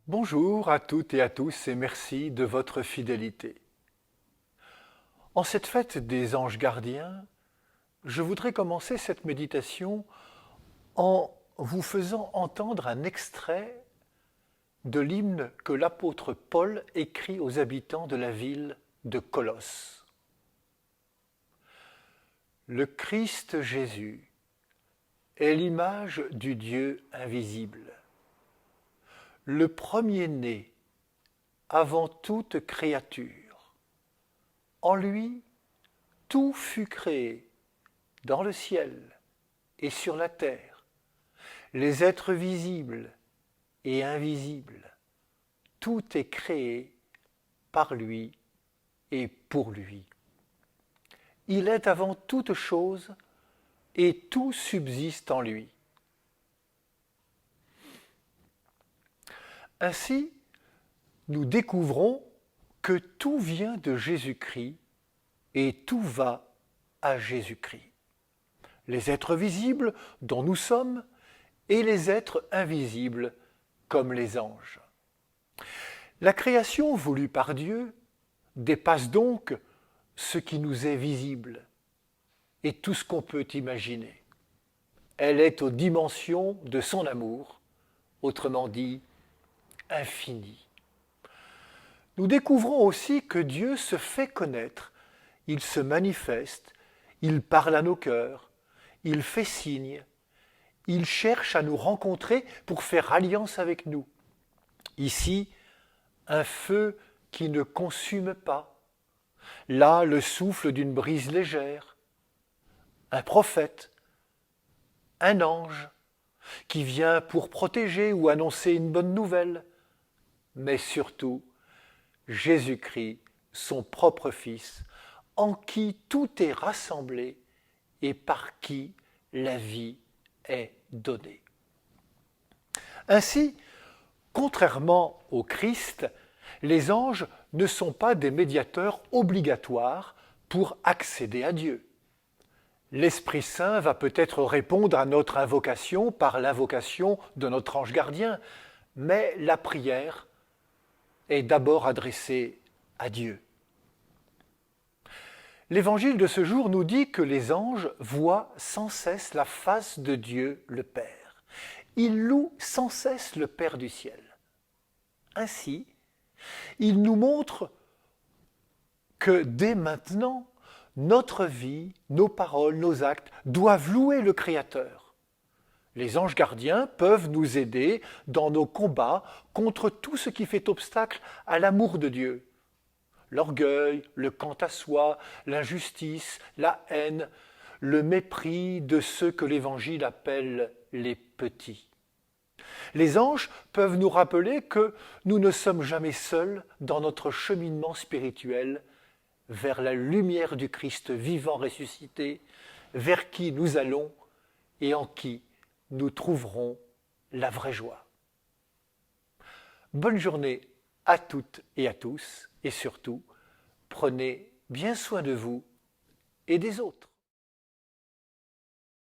Bonjour à toutes et à tous et merci de votre fidélité. En cette fête des anges gardiens, je voudrais commencer cette méditation en vous faisant entendre un extrait de l'hymne que l'apôtre Paul écrit aux habitants de la ville de Colosse. Le Christ Jésus est l'image du Dieu invisible, le premier-né avant toute créature. En lui, tout fut créé, dans le ciel et sur la terre, les êtres visibles et invisibles. Tout est créé par lui et pour lui. Il est avant toute chose et tout subsiste en lui. Ainsi, nous découvrons que tout vient de Jésus-Christ et tout va à Jésus-Christ. Les êtres visibles dont nous sommes et les êtres invisibles comme les anges. La création voulue par Dieu dépasse donc ce qui nous est visible et tout ce qu'on peut imaginer. Elle est aux dimensions de son amour, autrement dit, infinie. Nous découvrons aussi que Dieu se fait connaître, il se manifeste, il parle à nos cœurs, il fait signe, il cherche à nous rencontrer pour faire alliance avec nous. Ici, un feu qui ne consume pas, là le souffle d'une brise légère, un prophète, un ange qui vient pour protéger ou annoncer une bonne nouvelle, mais surtout Jésus-Christ, son propre Fils, en qui tout est rassemblé et par qui la vie est donnée. Ainsi, contrairement au Christ, les anges ne sont pas des médiateurs obligatoires pour accéder à Dieu. L'Esprit Saint va peut-être répondre à notre invocation par l'invocation de notre ange gardien, mais la prière est d'abord adressée à Dieu. L'Évangile de ce jour nous dit que les anges voient sans cesse la face de Dieu le Père. Ils louent sans cesse le Père du ciel. Ainsi, il nous montre que dès maintenant, notre vie, nos paroles, nos actes doivent louer le Créateur. Les anges gardiens peuvent nous aider dans nos combats contre tout ce qui fait obstacle à l'amour de Dieu. L'orgueil, le quant à soi, l'injustice, la haine, le mépris de ceux que l'Évangile appelle les petits. Les anges peuvent nous rappeler que nous ne sommes jamais seuls dans notre cheminement spirituel vers la lumière du Christ vivant ressuscité, vers qui nous allons et en qui nous trouverons la vraie joie. Bonne journée à toutes et à tous, et surtout, prenez bien soin de vous et des autres.